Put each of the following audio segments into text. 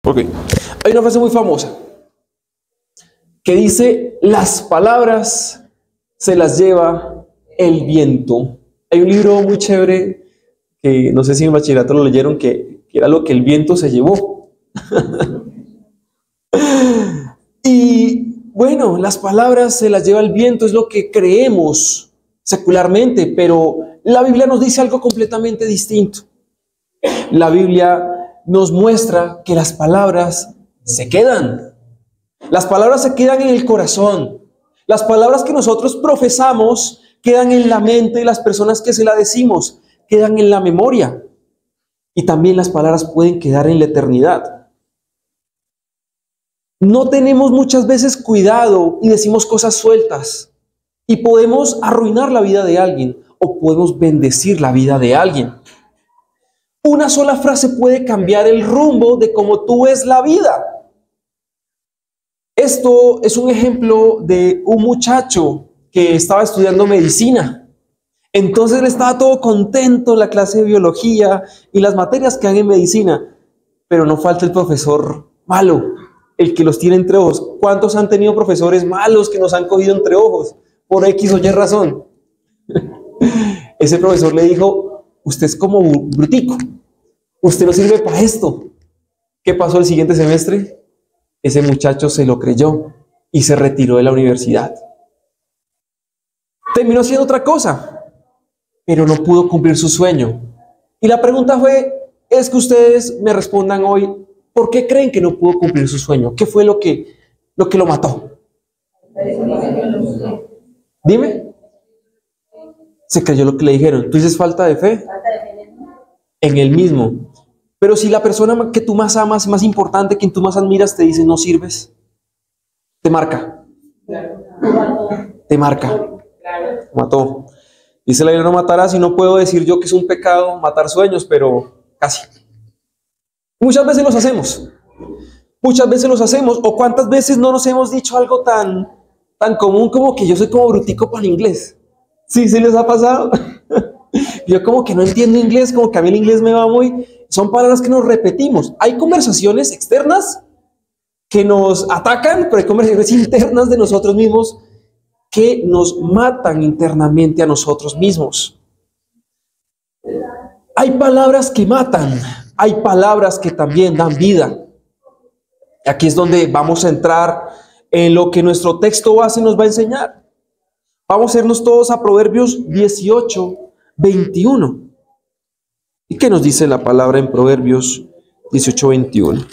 Ok. Hay una frase muy famosa que dice: las palabras se las lleva el viento. Hay un libro muy chévere que no sé si en bachillerato lo leyeron, que era lo que el viento se llevó. Y bueno, las palabras se las lleva el viento, es lo que creemos secularmente, pero la Biblia nos dice algo completamente distinto. La Biblia nos muestra que las palabras se quedan. Las palabras se quedan en el corazón. Las palabras que nosotros profesamos quedan en la mente de las personas que se las decimos, quedan en la memoria. Y también las palabras pueden quedar en la eternidad. No tenemos muchas veces cuidado y decimos cosas sueltas. Y podemos arruinar la vida de alguien o podemos bendecir la vida de alguien. Una sola frase puede cambiar el rumbo de cómo tú ves la vida. Esto es un ejemplo de un muchacho que estaba estudiando medicina. Entonces él estaba todo contento en la clase de biología y las materias que hay en medicina. Pero no falta el profesor malo, el que los tiene entre ojos. ¿Cuántos han tenido profesores malos que nos han cogido entre ojos por X o Y razón? Ese profesor le dijo: usted es como brutico, usted no sirve para esto. ¿Qué pasó el siguiente semestre? Ese muchacho se lo creyó y se retiró de la universidad. Terminó haciendo otra cosa, pero no pudo cumplir su sueño. Y la pregunta es que ustedes me respondan hoy: ¿por qué creen que no pudo cumplir su sueño? ¿Qué fue lo que lo mató? Dime. Se creyó lo que le dijeron. ¿Tú dices falta de fe? En él mismo. Pero si la persona que tú más amas, más importante, quien tú más admiras, te dice: no sirves, te marca. Te marca. Mató. Dice la Biblia: no matarás, y no puedo decir yo que es un pecado matar sueños, pero casi. Muchas veces los hacemos. Muchas veces los hacemos. ¿O cuántas veces no nos hemos dicho algo tan común como que yo soy como brutico para el inglés? ¿Sí les ha pasado? Yo como que no entiendo inglés, como que a mí el inglés me va muy... Son palabras que nos repetimos. Hay conversaciones externas que nos atacan, pero hay conversaciones internas de nosotros mismos que nos matan internamente a nosotros mismos. Hay palabras que matan, hay palabras que también dan vida. Aquí es donde vamos a entrar en lo que nuestro texto base nos va a enseñar. Vamos a irnos todos a Proverbios 18, 21. ¿Y qué nos dice la palabra en Proverbios 18, 21?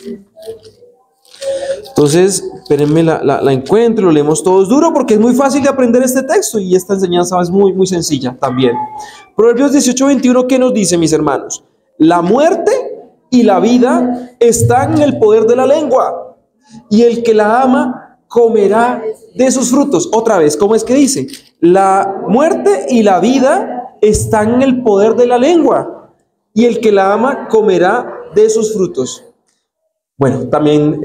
Entonces, espérenme, la encuentro, lo leemos todos duro porque es muy fácil de aprender este texto y esta enseñanza es muy sencilla también. Proverbios 18, 21, ¿qué nos dice, mis hermanos? La muerte y la vida están en el poder de la lengua, y el que la ama comerá de sus frutos. Otra vez, ¿cómo es que dice? La muerte y la vida están en el poder de la lengua, y el que la ama comerá de sus frutos. Bueno, también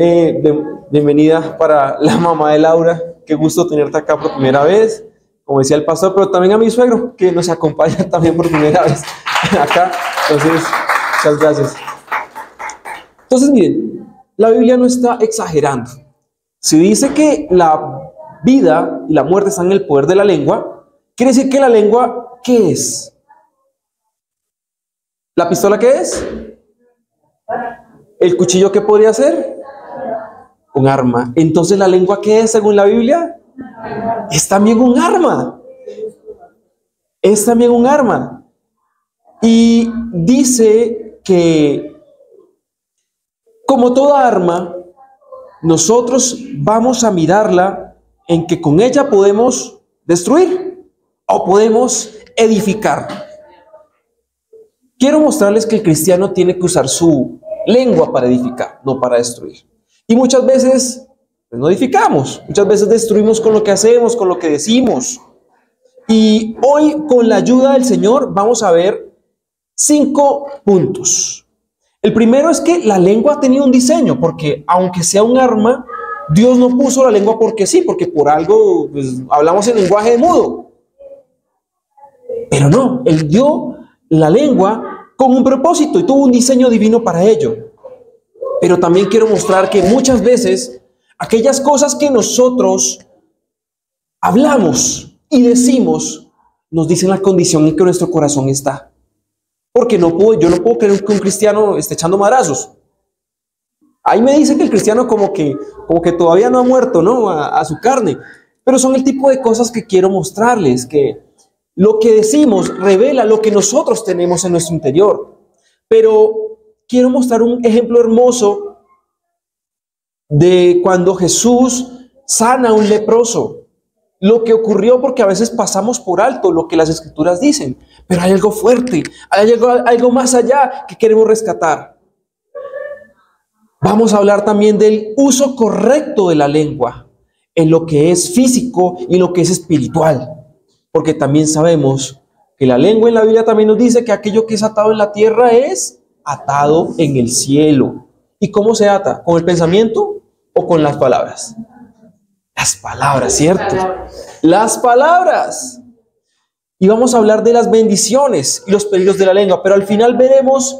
bienvenida para la mamá de Laura. Qué gusto tenerte acá por primera vez, como decía el pastor, pero también a mi suegro, que nos acompaña también por primera vez acá. Entonces, muchas gracias. Entonces, miren, la Biblia no está exagerando. Si dice que la vida y la muerte están en el poder de la lengua, quiere decir que la lengua, ¿qué es? ¿La pistola qué es? ¿El cuchillo qué podría ser? Un arma. Entonces, ¿la lengua qué es según la Biblia? Es también un arma. Es también un arma. Y dice que, como toda arma, nosotros vamos a mirarla en que con ella podemos destruir o podemos edificar. Quiero mostrarles que el cristiano tiene que usar su lengua para edificar, no para destruir. Y muchas veces pues, no edificamos, muchas veces destruimos con lo que hacemos, con lo que decimos. Y hoy, con la ayuda del Señor, vamos a ver 5 puntos. El primero es que la lengua ha tenido un diseño, porque aunque sea un arma, Dios no puso la lengua porque sí, porque por algo pues, hablamos en lenguaje de mudo. Pero no, Él dio la lengua con un propósito y tuvo un diseño divino para ello. Pero también quiero mostrar que muchas veces aquellas cosas que nosotros hablamos y decimos nos dicen la condición en que nuestro corazón está. Porque yo no puedo creer que un cristiano esté echando madrazos. Ahí me dice que el cristiano como que todavía no ha muerto, ¿no? A su carne. Pero son el tipo de cosas que quiero mostrarles, que lo que decimos revela lo que nosotros tenemos en nuestro interior. Pero quiero mostrar un ejemplo hermoso de cuando Jesús sana a un leproso. Lo que ocurrió, porque a veces pasamos por alto lo que las Escrituras dicen, pero hay algo fuerte, hay algo más allá que queremos rescatar. Vamos a hablar también del uso correcto de la lengua, en lo que es físico y en lo que es espiritual, porque también sabemos que la lengua en la Biblia también nos dice que aquello que es atado en la tierra es atado en el cielo. ¿Y cómo se ata? ¿Con el pensamiento o con las palabras? Las palabras, ¿cierto? Las palabras. Y vamos a hablar de las bendiciones y los peligros de la lengua, pero al final veremos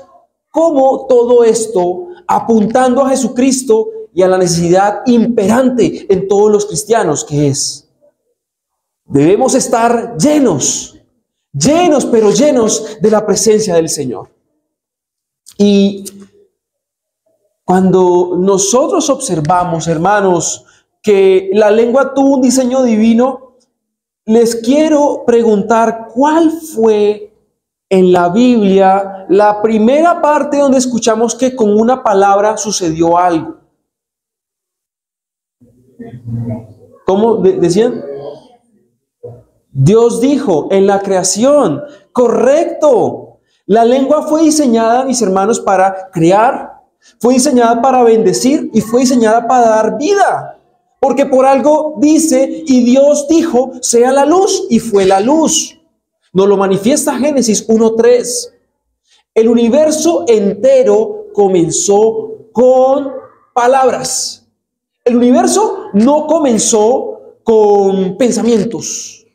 cómo todo esto, apuntando a Jesucristo y a la necesidad imperante en todos los cristianos, que es, debemos estar llenos, pero llenos de la presencia del Señor. Y cuando nosotros observamos, hermanos, que la lengua tuvo un diseño divino, les quiero preguntar cuál fue en la Biblia la primera parte donde escuchamos que con una palabra sucedió algo. ¿Cómo decían? Dios dijo en la creación. Correcto. La lengua fue diseñada, mis hermanos, para crear, fue diseñada para bendecir y fue diseñada para dar vida. Porque por algo dice, y Dios dijo, sea la luz, y fue la luz. Nos lo manifiesta Génesis 1:3. El universo entero comenzó con palabras. El universo no comenzó con pensamientos,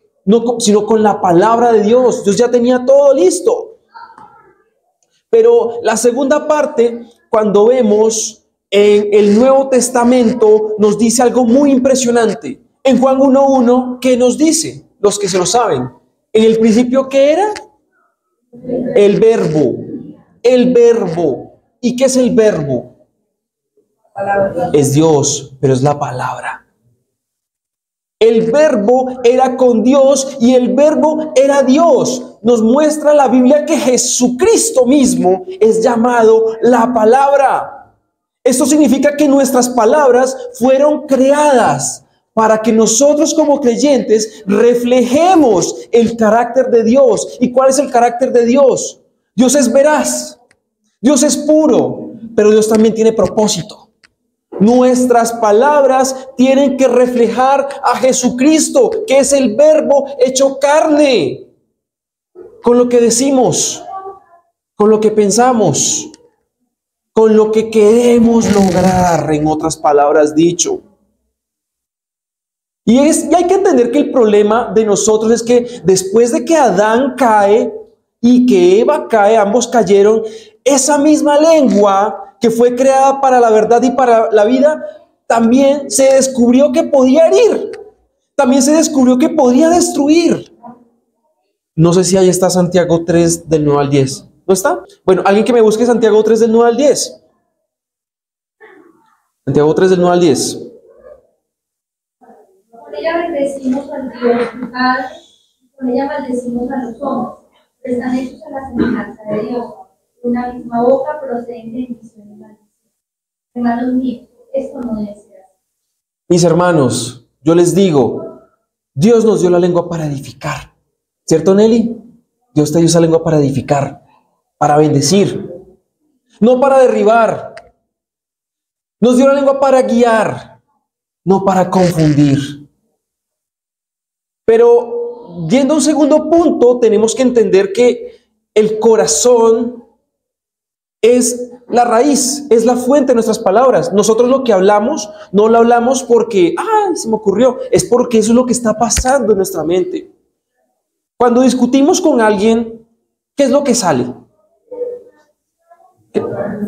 sino con la palabra de Dios. Dios ya tenía todo listo. Pero la segunda parte, cuando vemos en el Nuevo Testamento, nos dice algo muy impresionante. En Juan 1:1, ¿qué nos dice? Los que se lo saben. En el principio, ¿qué era? El verbo. El verbo. ¿Y qué es el verbo? Es Dios, pero es la palabra. El verbo era con Dios y el verbo era Dios. Nos muestra la Biblia que Jesucristo mismo es llamado la palabra. Esto significa que nuestras palabras fueron creadas para que nosotros como creyentes reflejemos el carácter de Dios. ¿Y cuál es el carácter de Dios? Dios es veraz, Dios es puro, pero Dios también tiene propósito. Nuestras palabras tienen que reflejar a Jesucristo, que es el verbo hecho carne, con lo que decimos, con lo que pensamos, con lo que queremos lograr, en otras palabras dicho. Y hay que entender que el problema de nosotros es que después de que Adán cae y que Eva cae, ambos cayeron, esa misma lengua que fue creada para la verdad y para la vida, también se descubrió que podía herir, también se descubrió que podía destruir. No sé si ahí está Santiago 3 del 9 al 10. ¿No está? Bueno, alguien que me busque Santiago 3 del 9 al 10. Santiago 3 del 9 al 10. Con ella bendecimos al Dios Padre, con ella maldecimos a los hombres, que están hechos a la semejanza de Dios. De una misma boca proceden bendición y maldición. Hermanos míos, esto no debe ser así. Mis hermanos, yo les digo, Dios nos dio la lengua para edificar. ¿Cierto, Nelly? Dios te dio esa lengua para edificar, para bendecir, no para derribar. Nos dio la lengua para guiar, no para confundir. Pero, yendo a un segundo punto, tenemos que entender que el corazón es la raíz, es la fuente de nuestras palabras. Nosotros lo que hablamos, no lo hablamos porque, se me ocurrió, es porque eso es lo que está pasando en nuestra mente. Cuando discutimos con alguien, ¿qué es lo que sale?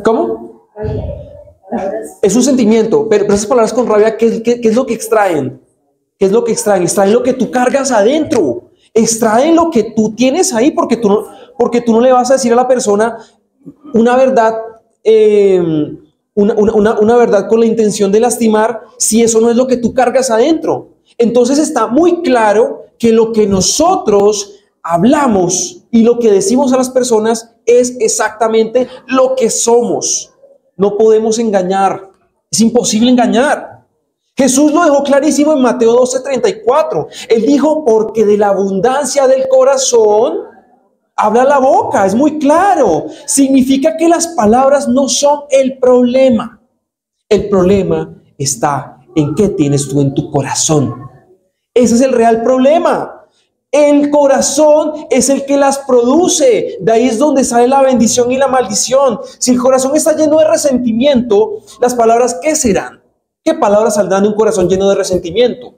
¿Cómo? Es un sentimiento, pero esas palabras con rabia, ¿qué es lo que extraen? ¿Qué es lo que extraen? Extraen lo que tú cargas adentro. Extraen lo que tú tienes ahí, porque tú no le vas a decir a la persona una verdad, una verdad con la intención de lastimar, si eso no es lo que tú cargas adentro. Entonces está muy claro que lo que nosotros hablamos y lo que decimos a las personas es exactamente lo que somos. No podemos engañar. Es imposible engañar. Jesús lo dejó clarísimo en Mateo 12:34. Él dijo, porque de la abundancia del corazón habla la boca. Es muy claro. Significa que las palabras no son el problema. El problema está en qué tienes tú en tu corazón. Ese es el real problema. El corazón es el que las produce. De ahí es donde sale la bendición y la maldición. Si el corazón está lleno de resentimiento, las palabras, ¿qué serán? ¿Qué palabras saldrán de un corazón lleno de resentimiento?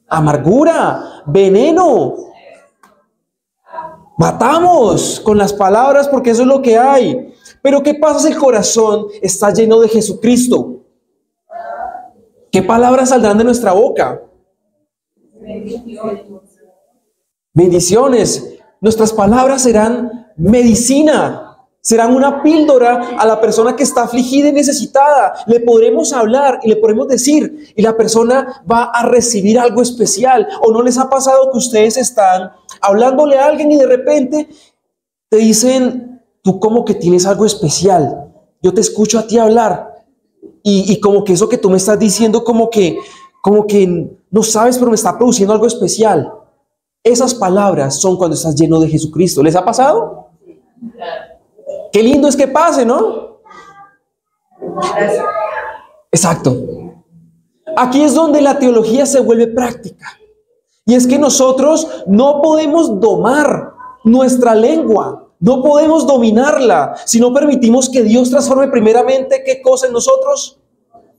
Amargura, veneno. Matamos con las palabras porque eso es lo que hay. Pero ¿qué pasa si el corazón está lleno de Jesucristo? ¿Qué palabras saldrán de nuestra boca? Bendiciones. Nuestras palabras serán medicina. Serán una píldora a la persona que está afligida y necesitada. Le podremos hablar y le podremos decir y la persona va a recibir algo especial. ¿O no les ha pasado que ustedes están hablándole a alguien y de repente te dicen, tú como que tienes algo especial? Yo te escucho a ti hablar y como que eso que tú me estás diciendo como que no sabes, pero me está produciendo algo especial. Esas palabras son cuando estás lleno de Jesucristo. ¿Les ha pasado? Qué lindo es que pase, ¿no? Exacto. Aquí es donde la teología se vuelve práctica. Y es que nosotros no podemos domar nuestra lengua. No podemos dominarla si no permitimos que Dios transforme primeramente ¿qué cosa en nosotros?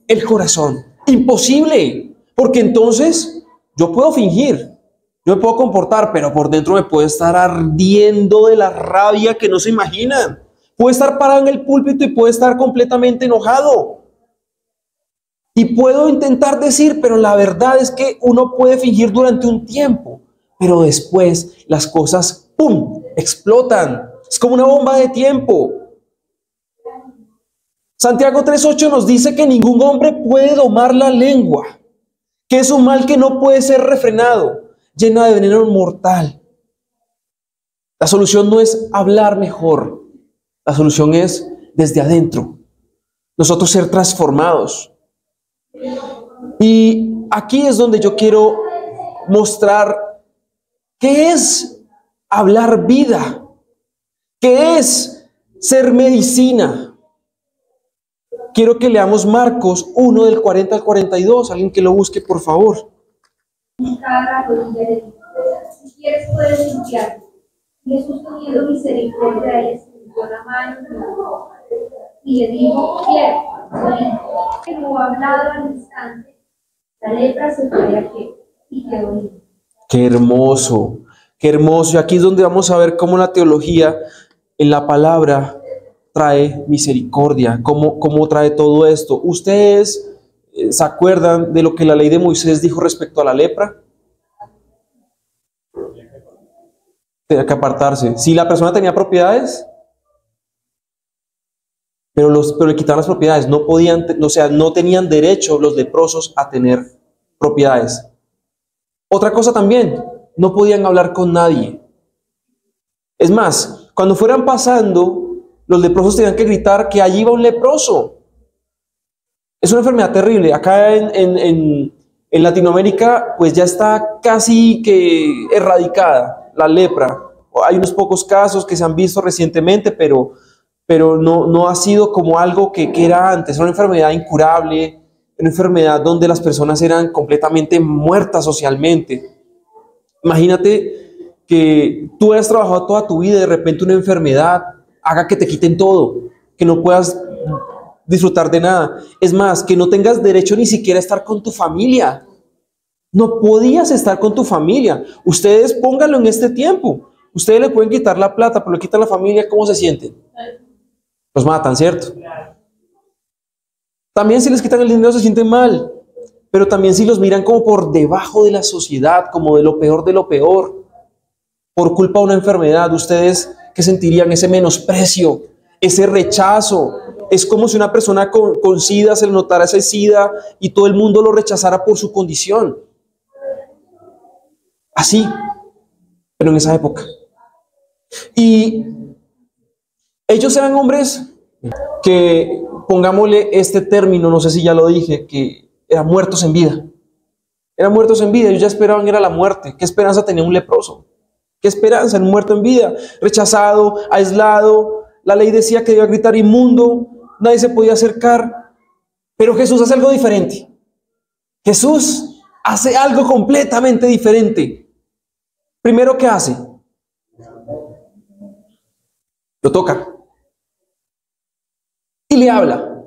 El corazón. Imposible. Porque entonces yo puedo fingir. Yo me puedo comportar, pero por dentro me puedo estar ardiendo de la rabia que no se imaginan. Puedo estar parado en el púlpito y puedo estar completamente enojado. Y puedo intentar decir, pero la verdad es que uno puede fingir durante un tiempo, pero después las cosas, ¡pum!, explotan. Es como una bomba de tiempo. Santiago 3:8 nos dice que ningún hombre puede domar la lengua, que es un mal que no puede ser refrenado, llena de veneno mortal. La solución no es hablar mejor. La solución es desde adentro. Nosotros ser transformados. Y aquí es donde yo quiero mostrar qué es hablar vida. ¿Qué es ser medicina? Quiero que leamos Marcos 1 del 40 al 42. Alguien que lo busque, por favor. Si quieres puedes limpiar. Jesús, teniendo misericordia, le extendió la mano y le dijo, quiero. Como hablado al instante, la lepra se fue de aquel y quedó limpio. Qué hermoso, qué hermoso. Y aquí es donde vamos a ver cómo la teología en la palabra trae misericordia, cómo trae todo esto. ¿Ustedes se acuerdan de lo que la ley de Moisés dijo respecto a la lepra? Tenía que apartarse. Si la persona tenía propiedades, pero le quitaron las propiedades, no podían, o sea, no tenían derecho los leprosos a tener propiedades. Otra cosa también, no podían hablar con nadie. Es más, cuando fueran pasando, los leprosos tenían que gritar que allí va un leproso. Es una enfermedad terrible. Acá en Latinoamérica, pues ya está casi que erradicada la lepra. Hay unos pocos casos que se han visto recientemente, pero no ha sido como algo que era antes. Era una enfermedad incurable, una enfermedad donde las personas eran completamente muertas socialmente. Imagínate que tú hayas trabajado toda tu vida y de repente una enfermedad haga que te quiten todo, que no puedas disfrutar de nada. Es más, que no tengas derecho ni siquiera a estar con tu familia. No podías estar con tu familia. Ustedes pónganlo en este tiempo. Ustedes le pueden quitar la plata, pero le quitan la familia, ¿cómo se sienten? Los matan, ¿cierto? También si les quitan el dinero se sienten mal, pero también si los miran como por debajo de la sociedad, como de lo peor, por culpa de una enfermedad, ¿ustedes qué sentirían? Ese menosprecio, ese rechazo. Es como si una persona con SIDA se le notara ese SIDA y todo el mundo lo rechazara por su condición. Así, pero en esa época. Y ellos eran hombres que, pongámosle este término, no sé si ya lo dije, que eran muertos en vida. Eran muertos en vida, ellos ya esperaban era la muerte. ¿Qué esperanza tenía un leproso? ¿Qué esperanza en un muerto en vida? Rechazado, aislado, la ley decía que debía gritar inmundo, nadie se podía acercar. Pero Jesús hace algo diferente. Jesús hace algo completamente diferente. Primero, ¿qué hace? Lo toca y le habla.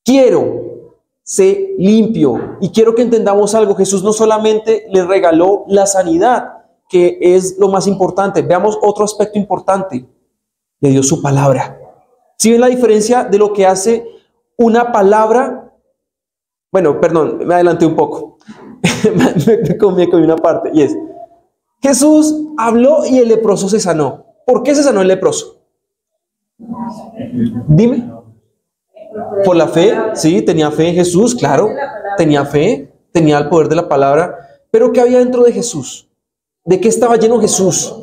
Quiero ser limpio. Y quiero que entendamos algo. Jesús no solamente le regaló la sanidad, que es lo más importante. Veamos otro aspecto importante. Le dio su palabra. ¿Sí ven la diferencia de lo que hace una palabra? Bueno, perdón, me adelanté un poco. me comí una parte. Y es, Jesús habló y el leproso se sanó. ¿Por qué se sanó el leproso? Dime. Por la fe, sí, tenía fe en Jesús, claro. Tenía fe, tenía el poder de la palabra. Pero ¿qué había dentro de Jesús? ¿De qué estaba lleno Jesús?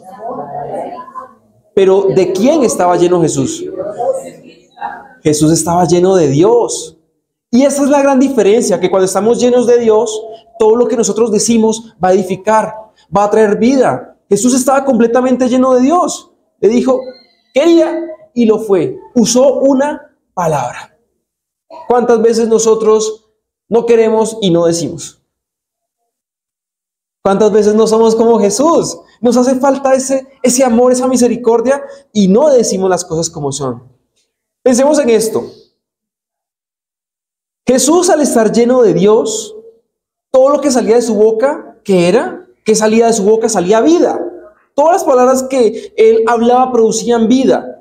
Pero ¿de quién estaba lleno Jesús? Jesús estaba lleno de Dios. Y esa es la gran diferencia, que cuando estamos llenos de Dios, todo lo que nosotros decimos va a edificar, va a traer vida. Jesús estaba completamente lleno de Dios. Le dijo, quería, y lo fue. Usó una palabra. ¿Cuántas veces nosotros no queremos y no decimos? ¿Cuántas veces no somos como Jesús? Nos hace falta ese amor, esa misericordia, y no decimos las cosas como son. Pensemos en esto. Jesús, al estar lleno de Dios, todo lo que salía de su boca, ¿qué era? ¿Qué salía de su boca? Salía vida. Todas las palabras que él hablaba producían vida.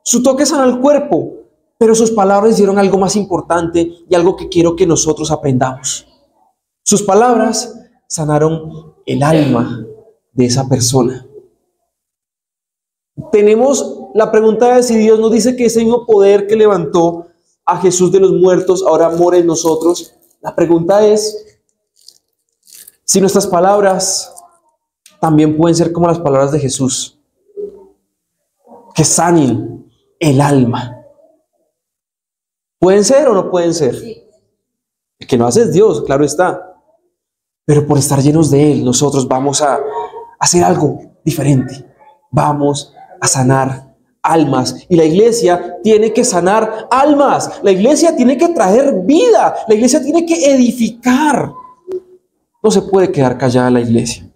Su toque sanó el cuerpo, pero sus palabras hicieron algo más importante y algo que quiero que nosotros aprendamos. Sus palabras sanaron el alma de esa persona. Tenemos la pregunta de si Dios nos dice que ese mismo poder que levantó a Jesús de los muertos ahora mora en nosotros. La pregunta es si nuestras palabras también pueden ser como las palabras de Jesús, que sanen el alma. ¿Pueden ser o no pueden ser? El que no hace es Dios, claro está. Pero por estar llenos de Él, nosotros vamos a hacer algo diferente. Vamos a sanar almas. Y la iglesia tiene que sanar almas. La iglesia tiene que traer vida. La iglesia tiene que edificar. No se puede quedar callada la iglesia.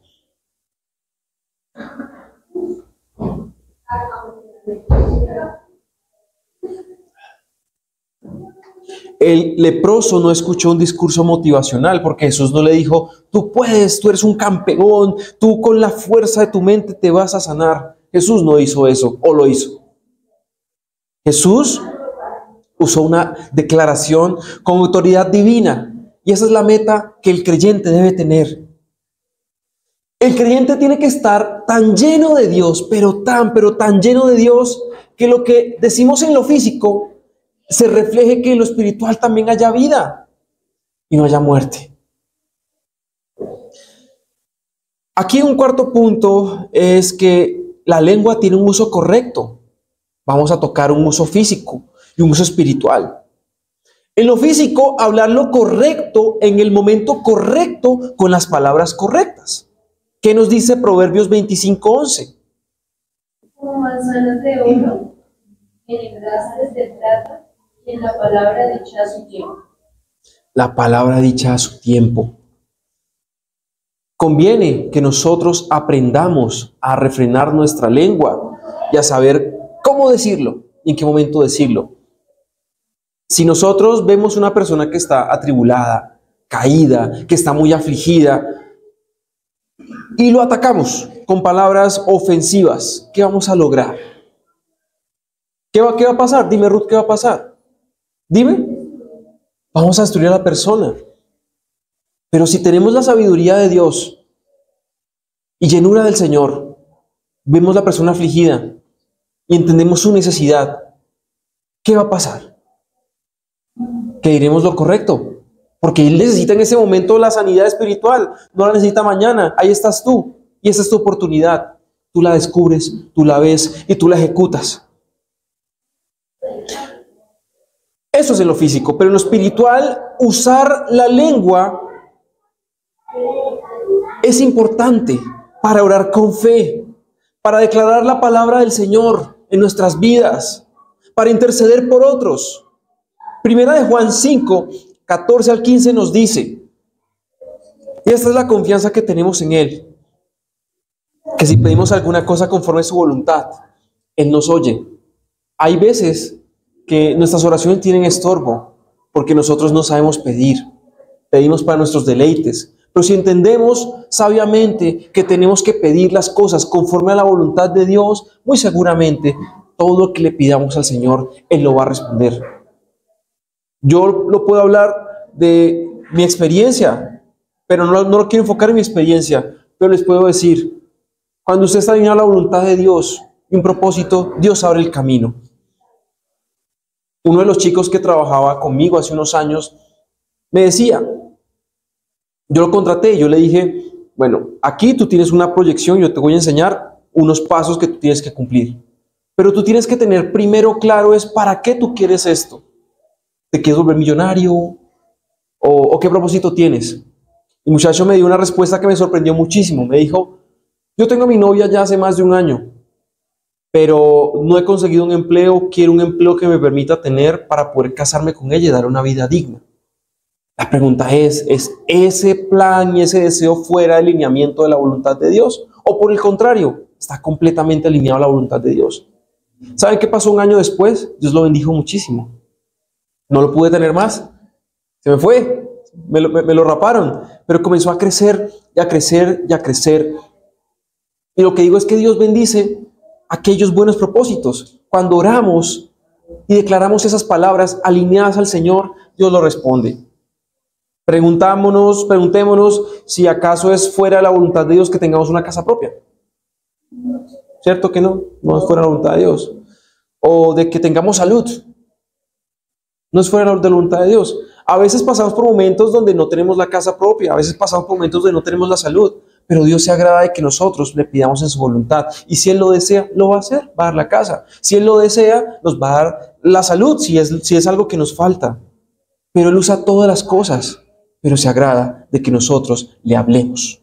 El leproso no escuchó un discurso motivacional, porque Jesús no le dijo, tú puedes, tú eres un campeón, tú con la fuerza de tu mente te vas a sanar. Jesús no hizo eso, o lo hizo. Jesús usó una declaración con autoridad divina, y esa es la meta que el creyente debe tener. El creyente tiene que estar tan lleno de Dios, pero tan lleno de Dios, que lo que decimos en lo físico se refleje que en lo espiritual también haya vida y no haya muerte. Aquí un cuarto punto es que la lengua tiene un uso correcto. Vamos a tocar un uso físico y un uso espiritual. En lo físico, hablar lo correcto en el momento correcto con las palabras correctas. ¿Qué nos dice Proverbios 25:11? Como manzanas de oro en engrasas de plata, y en la palabra dicha a su tiempo. La palabra dicha a su tiempo. Conviene que nosotros aprendamos a refrenar nuestra lengua y a saber cómo decirlo y en qué momento decirlo. Si nosotros vemos una persona que está atribulada, caída, que está muy afligida, y lo atacamos con palabras ofensivas, ¿qué vamos a lograr? ¿Qué va a pasar? Dime, Ruth, ¿qué va a pasar? Dime, vamos a destruir a la persona. Pero si tenemos la sabiduría de Dios y llenura del Señor, vemos la persona afligida y entendemos su necesidad, ¿qué va a pasar? Que diremos lo correcto, porque Él necesita en ese momento la sanidad espiritual, no la necesita mañana. Ahí estás tú y esa es tu oportunidad. Tú la descubres, tú la ves y tú la ejecutas. Eso es en lo físico, pero en lo espiritual, usar la lengua es importante para orar con fe, para declarar la palabra del Señor en nuestras vidas, para interceder por otros. Primera de Juan 5, 14 al 15 nos dice, y esta es la confianza que tenemos en Él, que si pedimos alguna cosa conforme a su voluntad, Él nos oye. Hay veces que nuestras oraciones tienen estorbo, porque nosotros no sabemos pedir. Pedimos para nuestros deleites. Pero si entendemos sabiamente que tenemos que pedir las cosas conforme a la voluntad de Dios, muy seguramente todo lo que le pidamos al Señor, Él lo va a responder. Yo lo puedo hablar de mi experiencia, pero no lo quiero enfocar en mi experiencia, pero les puedo decir, cuando usted está alineado a la voluntad de Dios y un propósito, Dios abre el camino. Uno de los chicos que trabajaba conmigo hace unos años me decía, yo lo contraté, yo le dije, bueno, aquí tú tienes una proyección, yo te voy a enseñar unos pasos que tú tienes que cumplir. Pero tú tienes que tener primero claro es para qué tú quieres esto. ¿Te quieres volver millonario? ¿O qué propósito tienes? El muchacho me dio una respuesta que me sorprendió muchísimo. Me dijo, yo tengo a mi novia ya hace más de un año, pero no he conseguido un empleo, quiero un empleo que me permita tener para poder casarme con ella y dar una vida digna. La pregunta ¿es ese plan y ese deseo fuera del alineamiento de la voluntad de Dios? ¿O por el contrario, está completamente alineado a la voluntad de Dios? ¿Saben qué pasó un año después? Dios lo bendijo muchísimo. No lo pude tener más. Se me fue. Me lo raparon. Pero comenzó a crecer y a crecer y a crecer. Y lo que digo es que Dios bendice aquellos buenos propósitos. Cuando oramos y declaramos esas palabras alineadas al Señor, Dios lo responde. Preguntémonos si acaso es fuera de la voluntad de Dios que tengamos una casa propia. ¿Cierto que no? No es fuera de la voluntad de Dios. O de que tengamos salud. No es fuera de la voluntad de Dios. A veces pasamos por momentos donde no tenemos la casa propia. A veces pasamos por momentos donde no tenemos la salud. Pero Dios se agrada de que nosotros le pidamos en su voluntad. Y si Él lo desea, lo va a hacer. Va a dar la casa. Si Él lo desea, nos va a dar la salud. Si es algo que nos falta. Pero Él usa todas las cosas. Pero se agrada de que nosotros le hablemos.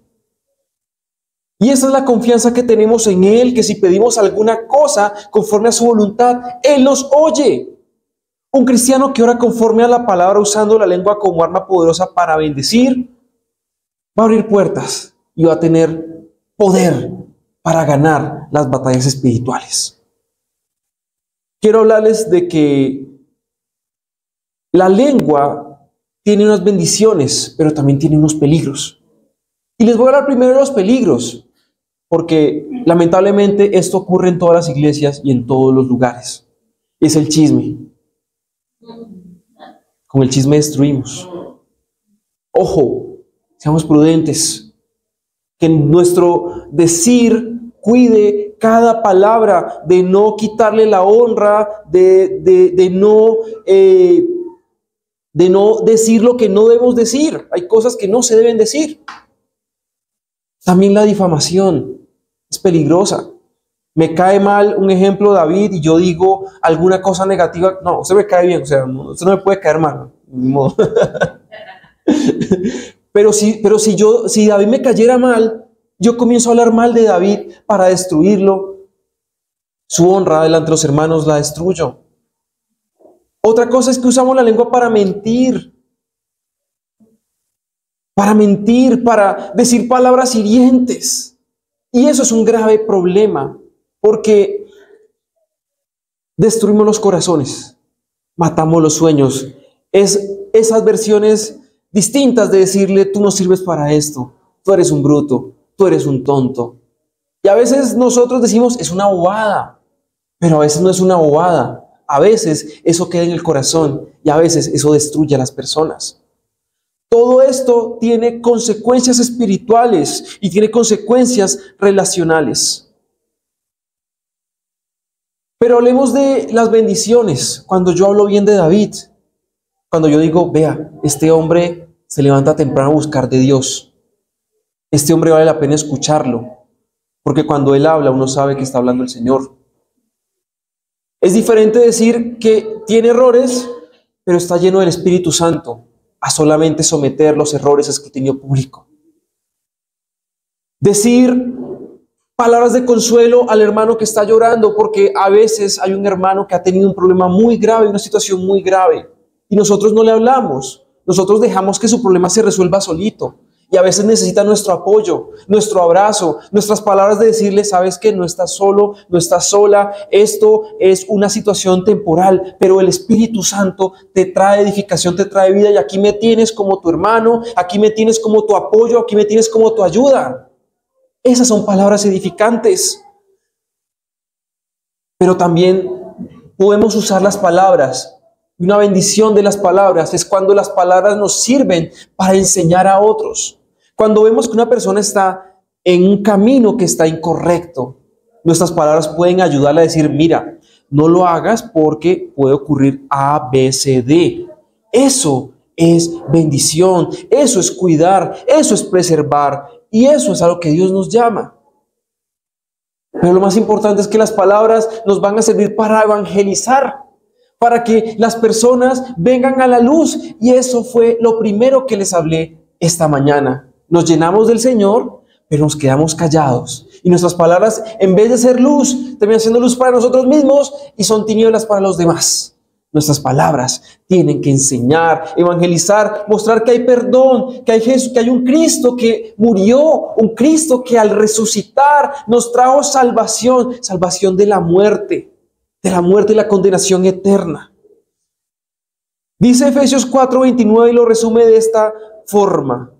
Y esa es la confianza que tenemos en Él, que si pedimos alguna cosa conforme a su voluntad, Él nos oye. Un cristiano que ora conforme a la palabra, usando la lengua como arma poderosa para bendecir, va a abrir puertas y va a tener poder para ganar las batallas espirituales. Quiero hablarles de que la lengua tiene unas bendiciones, pero también tiene unos peligros. Y les voy a hablar primero de los peligros, porque lamentablemente esto ocurre en todas las iglesias y en todos los lugares. Es el chisme. Con el chisme destruimos. Ojo, seamos prudentes. Que nuestro decir cuide cada palabra, de no quitarle la honra, de no decir lo que no debemos decir. Hay cosas que no se deben decir. También la difamación es peligrosa. Me cae mal, un ejemplo, David, y yo digo alguna cosa negativa. No, usted me cae bien, o sea, usted no me puede caer mal, ni modo. Pero si David me cayera mal, yo comienzo a hablar mal de David para destruirlo. Su honra delante de los hermanos la destruyo. Otra cosa es que usamos la lengua para mentir. Para decir palabras hirientes. Y eso es un grave problema, porque destruimos los corazones, matamos los sueños. Es esas versiones distintas de decirle, tú no sirves para esto, tú eres un bruto, tú eres un tonto. Y a veces nosotros decimos, es una bobada, pero a veces no es una bobada. a veces eso queda en el corazón y a veces eso destruye a las personas. Todo esto tiene consecuencias espirituales y tiene consecuencias relacionales. Pero hablemos de las bendiciones. Cuando yo hablo bien de David, cuando yo digo, vea, este hombre se levanta temprano a buscar de Dios. Este hombre vale la pena escucharlo, porque cuando él habla uno sabe que está hablando el Señor. Es diferente decir que tiene errores, pero está lleno del Espíritu Santo, a solamente someter los errores a escrutinio público. Decir palabras de consuelo al hermano que está llorando, porque a veces hay un hermano que ha tenido un problema muy grave, una situación muy grave, y nosotros no le hablamos. Nosotros dejamos que su problema se resuelva solito. Y a veces necesita nuestro apoyo, nuestro abrazo, nuestras palabras de decirle, sabes que no estás solo, no estás sola, esto es una situación temporal, pero el Espíritu Santo te trae edificación, te trae vida, y aquí me tienes como tu hermano, aquí me tienes como tu apoyo, aquí me tienes como tu ayuda. Esas son palabras edificantes. Pero también podemos usar las palabras. Una bendición de las palabras es cuando las palabras nos sirven para enseñar a otros. Cuando vemos que una persona está en un camino que está incorrecto, nuestras palabras pueden ayudarle a decir, mira, no lo hagas porque puede ocurrir A, B, C, D. Eso es bendición, eso es cuidar, eso es preservar, y eso es a lo que Dios nos llama. Pero lo más importante es que las palabras nos van a servir para evangelizar, para que las personas vengan a la luz. Y eso fue lo primero que les hablé esta mañana. Nos llenamos del Señor, pero nos quedamos callados. Y nuestras palabras, en vez de ser luz, terminan siendo luz para nosotros mismos y son tinieblas para los demás. Nuestras palabras tienen que enseñar, evangelizar, mostrar que hay perdón, que hay Jesús, que hay un Cristo que murió, un Cristo que al resucitar nos trajo salvación, salvación de la muerte y la condenación eterna. Dice Efesios 4:29 y lo resume de esta forma: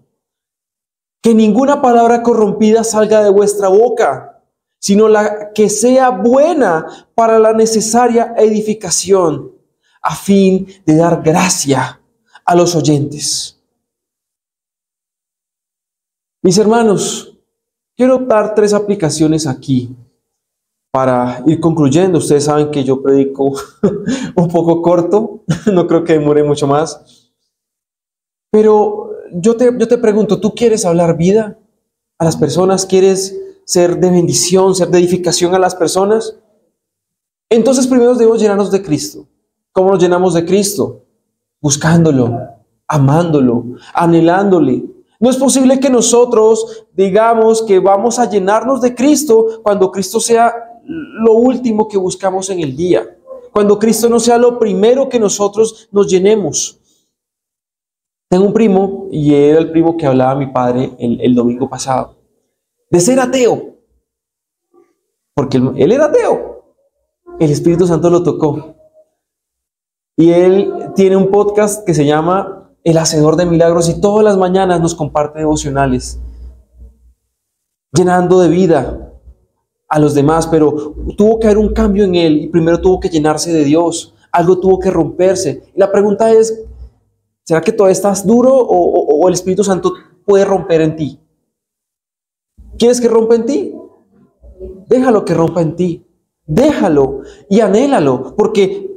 que ninguna palabra corrompida salga de vuestra boca, sino la que sea buena para la necesaria edificación, a fin de dar gracia a los oyentes. Mis hermanos, quiero dar 3 aplicaciones aquí para ir concluyendo. Ustedes saben que yo predico un poco corto, no creo que demore mucho más. Pero yo te pregunto, ¿tú quieres hablar vida a las personas? ¿Quieres ser de bendición, ser de edificación a las personas? Entonces primero debemos llenarnos de Cristo. ¿Cómo nos llenamos de Cristo? Buscándolo, amándolo, anhelándole. No es posible que nosotros digamos que vamos a llenarnos de Cristo cuando Cristo sea lo último que buscamos en el día, cuando Cristo no sea lo primero que nosotros nos llenemos. Tengo un primo, y era el primo que hablaba mi padre el domingo pasado, de ser ateo, porque él era ateo. El Espíritu Santo lo tocó. Y él tiene un podcast que se llama El Hacedor de Milagros, y todas las mañanas nos comparte devocionales, llenando de vida a los demás. Pero tuvo que haber un cambio en él, y primero tuvo que llenarse de Dios. Algo tuvo que romperse. Y la pregunta es, ¿será que todavía estás duro o el Espíritu Santo puede romper en ti? ¿Quieres que rompa en ti? Déjalo que rompa en ti. Déjalo y anhélalo, porque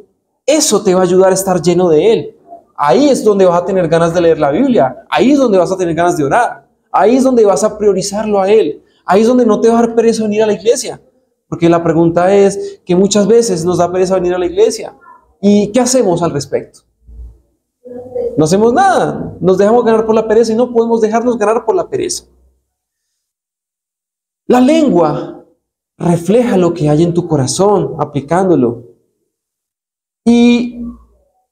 eso te va a ayudar a estar lleno de Él. Ahí es donde vas a tener ganas de leer la Biblia. Ahí es donde vas a tener ganas de orar. Ahí es donde vas a priorizarlo a Él. Ahí es donde no te va a dar pereza venir a la iglesia. Porque la pregunta es que muchas veces nos da pereza venir a la iglesia. ¿Y qué hacemos al respecto? No hacemos nada. Nos dejamos ganar por la pereza, y no podemos dejarnos ganar por la pereza. La lengua refleja lo que hay en tu corazón, aplicándolo. Y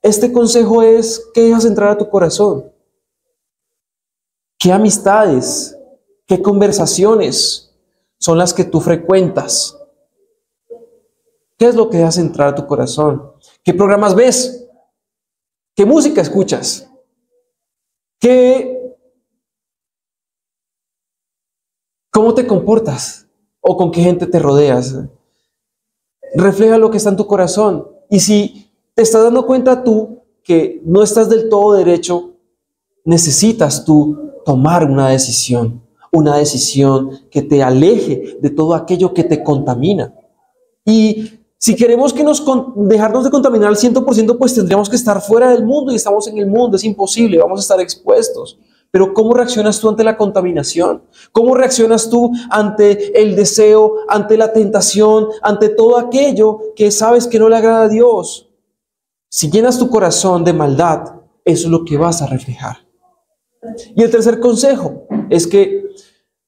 este consejo es: ¿qué dejas entrar a tu corazón? ¿Qué amistades, qué conversaciones son las que tú frecuentas? ¿Qué es lo que dejas entrar a tu corazón? ¿Qué programas ves? ¿Qué música escuchas? ¿Cómo te comportas? ¿O con qué gente te rodeas? Refleja lo que está en tu corazón. Y si te estás dando cuenta tú que no estás del todo derecho, necesitas tú tomar una decisión que te aleje de todo aquello que te contamina. Y si queremos dejarnos de contaminar al 100%, pues tendríamos que estar fuera del mundo, y estamos en el mundo, es imposible, vamos a estar expuestos. Pero ¿cómo reaccionas tú ante la contaminación? ¿Cómo reaccionas tú ante el deseo, ante la tentación, ante todo aquello que sabes que no le agrada a Dios? Si llenas tu corazón de maldad, eso es lo que vas a reflejar. Y el tercer consejo es que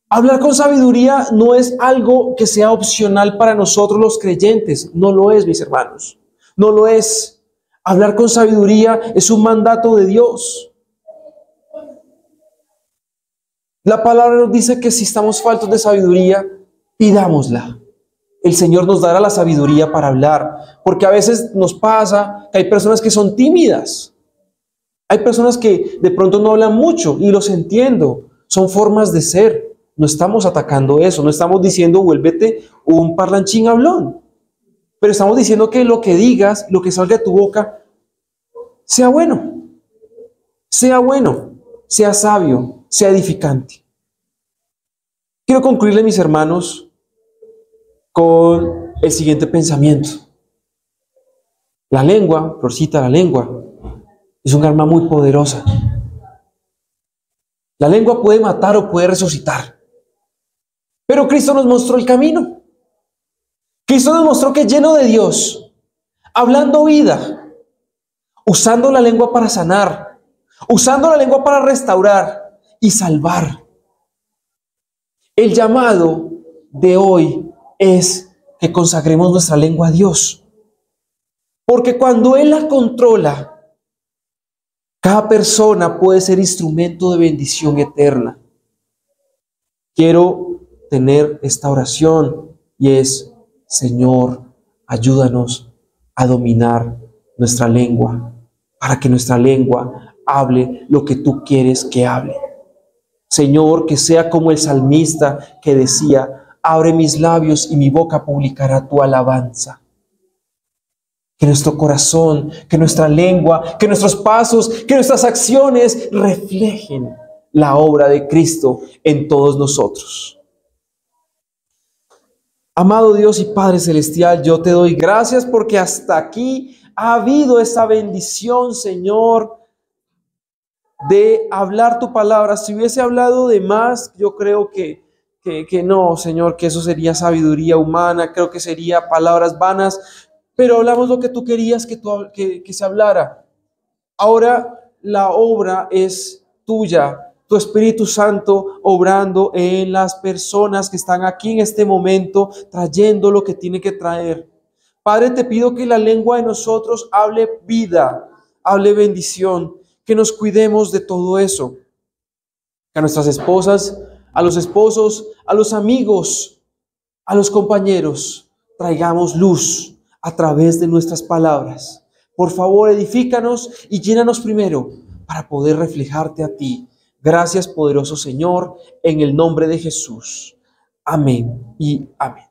hablar con sabiduría no es algo que sea opcional para nosotros los creyentes. No lo es, mis hermanos. No lo es. Hablar con sabiduría es un mandato de Dios. La palabra nos dice que si estamos faltos de sabiduría, pidámosla. El Señor nos dará la sabiduría para hablar, porque a veces nos pasa que hay personas que son tímidas. Hay personas que de pronto no hablan mucho, y los entiendo. Son formas de ser. No estamos atacando eso, no estamos diciendo vuélvete un parlanchín hablón. Pero estamos diciendo que lo que digas, lo que salga de tu boca, sea bueno, sea sabio, sea edificante. Quiero concluirle, mis hermanos, con el siguiente pensamiento. La lengua, Florcita, la lengua es un arma muy poderosa. La lengua puede matar o puede resucitar. Pero Cristo nos mostró el camino. Cristo nos mostró que lleno de Dios, hablando vida, usando la lengua para sanar, usando la lengua para restaurar y salvar. El llamado de hoy es que consagremos nuestra lengua a Dios. Porque cuando Él la controla, cada persona puede ser instrumento de bendición eterna. Quiero tener esta oración y es: Señor, ayúdanos a dominar nuestra lengua, para que nuestra lengua hable lo que tú quieres que hable. Señor, que sea como el salmista que decía: abre mis labios y mi boca publicará tu alabanza. Que nuestro corazón, que nuestra lengua, que nuestros pasos, que nuestras acciones reflejen la obra de Cristo en todos nosotros. Amado Dios y Padre Celestial, yo te doy gracias porque hasta aquí ha habido esa bendición, Señor, de hablar tu palabra. Si hubiese hablado de más, yo creo que no, Señor, que eso sería sabiduría humana, creo que sería palabras vanas, pero hablamos lo que tú querías que se hablara. Ahora la obra es tuya, tu Espíritu Santo obrando en las personas que están aquí en este momento, trayendo lo que tiene que traer. Padre, te pido que la lengua de nosotros hable vida, hable bendición, que nos cuidemos de todo eso. Que a nuestras esposas, a los esposos, a los amigos, a los compañeros, traigamos luz a través de nuestras palabras. Por favor, edifícanos y llénanos primero para poder reflejarte a ti. Gracias, poderoso Señor, en el nombre de Jesús. Amén y amén.